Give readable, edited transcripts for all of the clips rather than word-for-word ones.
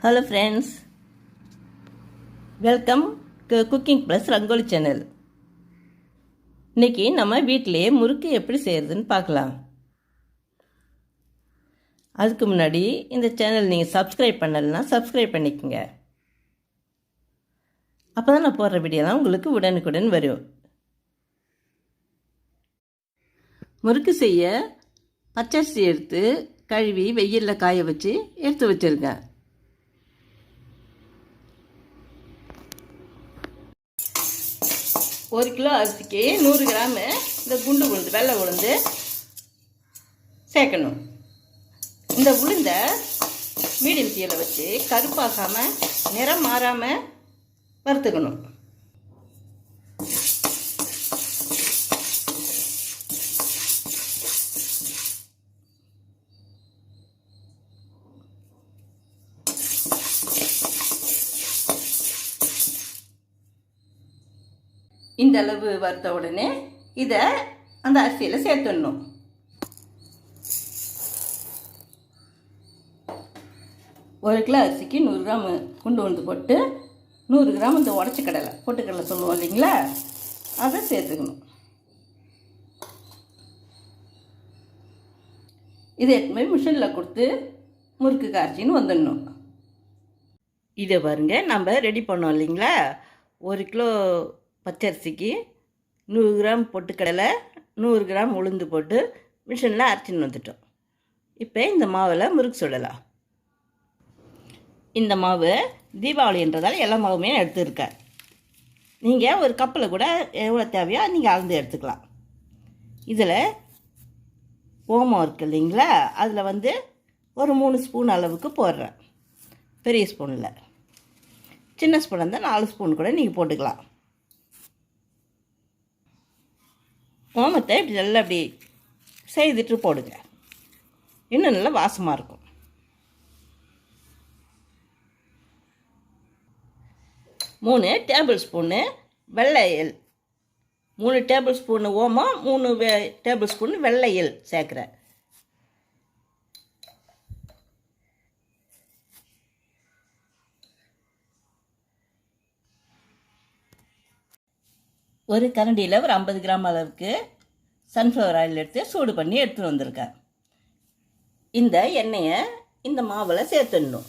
Hello friends, welcome to cooking+rangoli channel. இன்னைக்கு நம்ம வீட்டிலேயே முறுக்கு எப்படி செய்யறதுன்னு பார்க்கலாம். அதுக்கு முன்னாடி இந்த சேனல் நீங்கள் சப்ஸ்கிரைப் பண்ணலைன்னா சப்ஸ்கிரைப் பண்ணிக்கோங்க. அப்போ தான் நான் போடுற வீடியோலாம் உங்களுக்கு உடனுக்குடன் வரும். முறுக்கு செய்ய பச்சரிசி எடுத்து கழுவி வெயிலில் காய வச்சு எடுத்து வச்சுருக்கேன். ஒரு கிலோ அரிசிக்கு 100 கிராமு இந்த குண்டு உளுந்து வெள்ளை உளுந்து சேர்க்கணும். இந்த உளுந்தை மீடியம் தீயில் வச்சு கருப்பாக்காமல் நிறம் மாறாமல் வறுத்துக்கணும். இந்த அளவு வறுத்த உடனே இதை அந்த அரிசியில் சேர்த்துடணும். ஒரு கிலோ அரிசிக்கு 100 கிராம் குண்டு உளுந்து போட்டு 100 கிராம் இந்த உடச்சி கடலை பொட்டுக்கடலை சொல்லுவோம் இல்லைங்களா, அதை சேர்த்துக்கணும். இதை எடுத்துமே மிஷினில் கொடுத்து முறுக்கு காய்ச்சின்னு வந்துடணும். இதை பாருங்க, நம்ம ரெடி பண்ணோம் இல்லைங்களா, 1 கிலோ பச்சரிசிக்கு 100 கிராம் பொட்டுக்கடலை 100 கிராம் உளுந்து போட்டு மிஷினில் அரைச்சின்னு வந்துட்டோம். இப்போ இந்த மாவில் முறுக்கு சுடலாம். இந்த மாவு தீபாவளின்றதால எல்லா மாவுமே எடுத்துருக்கேன். நீங்கள் ஒரு கப்பில் கூட எவ்வளோ தேவையோ நீங்கள் அளந்து எடுத்துக்கலாம். இதில் ஓமம் இருக்குது இல்லைங்களா, அதில் ஒரு 3 ஸ்பூன் அளவுக்கு போடுறேன். பெரிய ஸ்பூனில், சின்ன ஸ்பூன் இருந்தால் 4 ஸ்பூன் கூட நீங்கள் போட்டுக்கலாம். ஓமத்தை இப்படி நல்லா அப்படி செய்துட்டு போடுங்க, இன்னும் நல்லா வாசமாக இருக்கும். மூணு டேபிள் ஸ்பூனு வெள்ளை எள், 3 டேபிள் ஸ்பூனு ஓமம், 3 டேபிள் ஸ்பூன் வெள்ளை எள் சேர்க்குறேன். ஒரு கரண்டியில் ஒரு 50 கிராம் அளவுக்கு சன்ஃப்ளவர் ஆயில் எடுத்து சூடு பண்ணி எடுத்துகிட்டு வந்திருக்கேன். இந்த எண்ணெயை இந்த மாவில் சேர்த்துடணும்.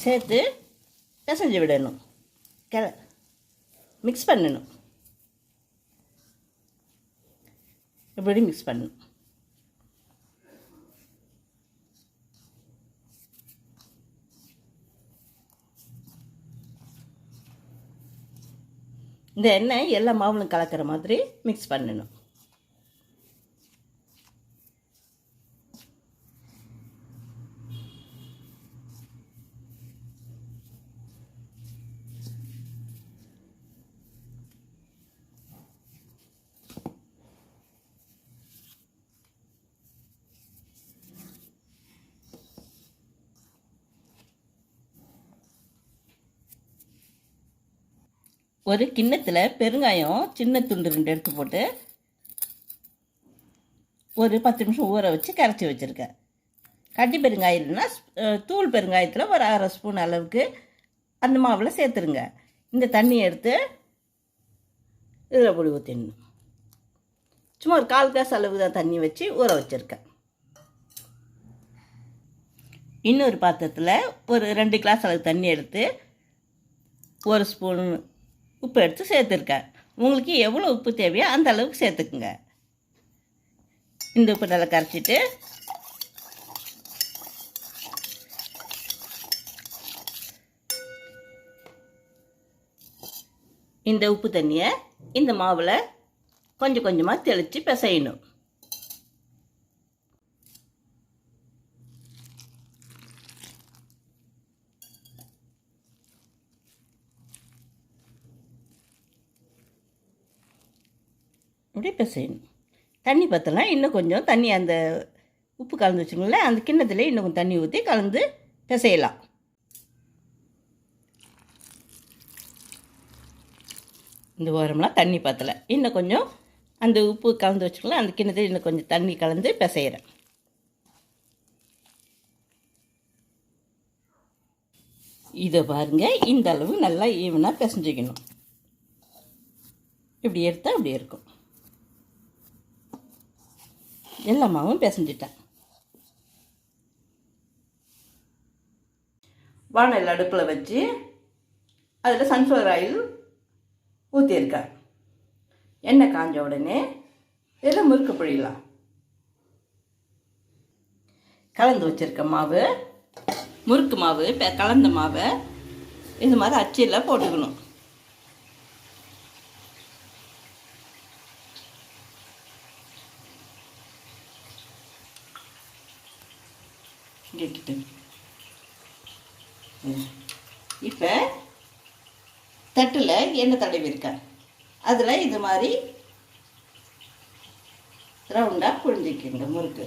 சேர்த்து பிசைஞ்சு விடணும், மிக்ஸ் பண்ணணும். இப்படி மிக்ஸ் பண்ணணும். இந்த எண்ணெய் எல்லா மாவுலும் கலக்கிற மாதிரி மிக்ஸ் பண்ணணும். ஒரு கிண்ணத்தில் பெருங்காயம் சின்ன துண்டு 2 எடுத்து போட்டு ஒரு 10 நிமிஷம் ஊற வச்சு கரைச்சி வச்சுருக்கேன். கட்டி பெருங்காயம் இல்லைன்னா தூள் பெருங்காயத்தில் ஒரு 1/2 ஸ்பூன் அளவுக்கு அந்த மாவில் சேர்த்துருங்க. இந்த தண்ணியை எடுத்து இதில் பொடி ஊற்றிடணும். சும்மா ஒரு 1/4 கிளாஸ் அளவு தான் தண்ணி வச்சு ஊற வச்சுருக்கேன். இன்னொரு பாத்திரத்தில் ஒரு 2 கிளாஸ் அளவு தண்ணி எடுத்து 1 ஸ்பூன் உப்பு எடுத்து சேர்த்துருக்கேன். உங்களுக்கு எவ்வளோ உப்பு தேவையோ அந்த அளவுக்கு சேர்த்துக்குங்க. இந்த உப்பு நல்லா கரைச்சிட்டு இந்த உப்பு தண்ணியை இந்த மாவில் கொஞ்சம் கொஞ்சமாக தெளித்து பிசையணும். இப்படி பிசையணும். தண்ணி பற்றலாம், இன்னும் கொஞ்சம் தண்ணி அந்த உப்பு கலந்து வச்சுங்களேன், அந்த கிண்ணத்தில் இன்னும் கொஞ்சம் தண்ணி ஊற்றி கலந்து பிசையலாம். இந்த ஓரம்லாம் தண்ணி பற்றலை, இன்னும் கொஞ்சம் அந்த உப்பு கலந்து வச்சுக்கலாம், அந்த கிண்ணத்தில் இன்னும் கொஞ்சம் தண்ணி கலந்து பிசைகிறேன். இதை பாருங்கள், இந்த அளவு நல்லா ஈவனாக பிசைஞ்சிக்கணும். இப்படி எடுத்தால் அப்படி இருக்கும். எல்லா மாவும் பிசைஞ்சிட்டேன். வானல் அடுப்பில் வச்சு அதில் சன்ஃப்ளவர் ஆயில் ஊற்றியிருக்கேன். எண்ணெய் காஞ்ச உடனே இதில் முறுக்கு பிழியலாம். கலந்து வச்சுருக்க மாவு, முறுக்கு மாவு, கலந்த மாவை இது மாதிரி அச்சில் போட்டுக்கணும். இப்போ தட்டில் எண்ணெய் தடவி இருக்கேன். அதில் இது மாதிரி ரவுண்டாக புழிஞ்சிக்கங்க முறுக்கு.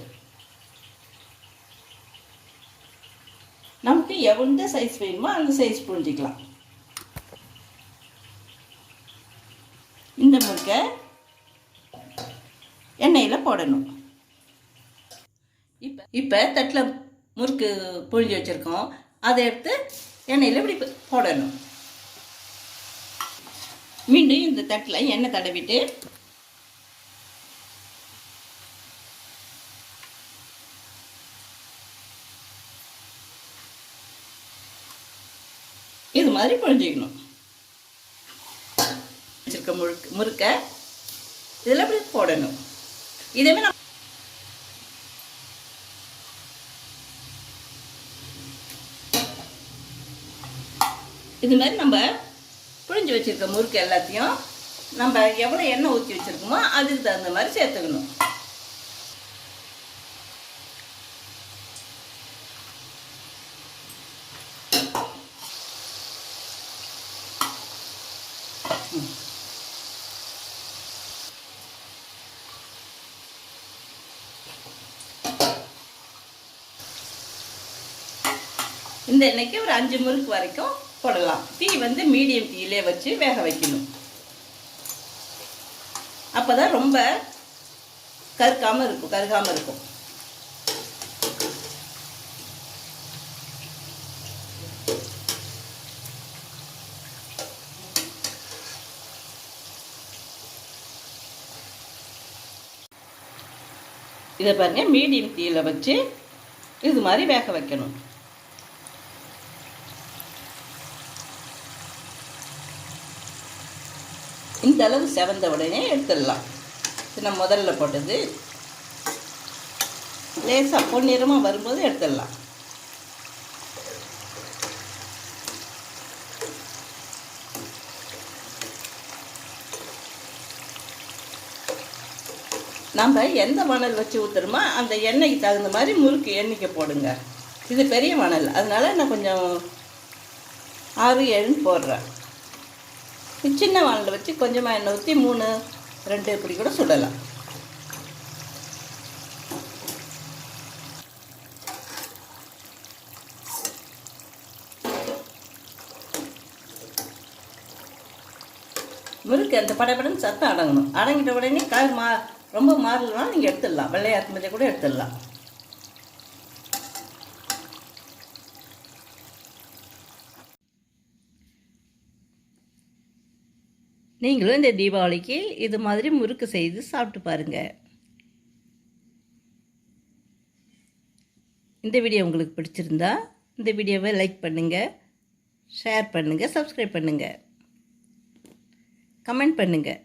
நமக்கு எந்த சைஸ் வேணுமோ அந்த சைஸ் புழிஞ்சிக்கலாம். இந்த முறுக்கை எண்ணெயில் போடணும். இப்போ தட்டில் முறுக்கு புழிஞ்சு வச்சுருக்கோம். அதை எடுத்து எண்ணெயில் இப்படி போடணும். மீண்டும் இந்த தட்டில் எண்ணெய் தடவிட்டு இது மாதிரி புழிஞ்சிக்கணும். வச்சுருக்க முறுக்கை இதில் இப்படி போடணும். இதேமே நம்ம இது மாதிரி நம்ம புழிஞ்சு வச்சுருக்க முறுக்கு எல்லாத்தையும் நம்ம எவ்வளோ எண்ணெய் ஊற்றி வச்சுருக்கோமோ அதுக்கு தகுந்த மாதிரி சேர்த்துக்கணும். இந்த எண்ணெய்க்கு ஒரு 5 முறுக்கு வரைக்கும் போடலாம். தீ வந்து மீடியம் தீயிலே வச்சு வேக வைக்கணும். அப்போ தான் ரொம்ப கருகாமல் இருக்கும். இதை பாருங்க, மீடியம் தீயில வச்சு இது மாதிரி வேக வைக்கணும். இந்த அளவு செவந்த உடனே எடுத்துடலாம். நான் முதல்ல போட்டது லேசாக பொன்னிறமாக வரும்போது எடுத்துடலாம். நம்ம எந்த வானல் வச்சு ஊற்றுறோமோ அந்த எண்ணெய்க்கு தகுந்த மாதிரி முறுக்கு எண்ணெய்க்கு போடுங்க. இது பெரிய வானல், அதனால நான் கொஞ்சம் 6-7 போடுறேன். சின்ன வானல் வச்சு கொஞ்சமாக எண்ணெய் ஊற்றி 3-2 இப்படி கூட சுடலாம். முறுக்கு அந்த படப்படன்னு சத்தம் அடங்கணும். அடங்கிட்ட உடனே ரொம்ப மாறலாம், நீங்கள் எடுத்துடலாம். வெள்ளையாத்து மஞ்சள் கூட எடுத்துடலாம். நீங்களும் இந்த தீபாவளிக்கு இது மாதிரி முறுக்கு செய்து சாப்பிட்டு பாருங்கள். இந்த வீடியோ உங்களுக்கு பிடிச்சிருந்தா இந்த வீடியோவை லைக் பண்ணுங்கள், ஷேர் பண்ணுங்கள், சப்ஸ்கிரைப் பண்ணுங்கள், கமெண்ட் பண்ணுங்கள்.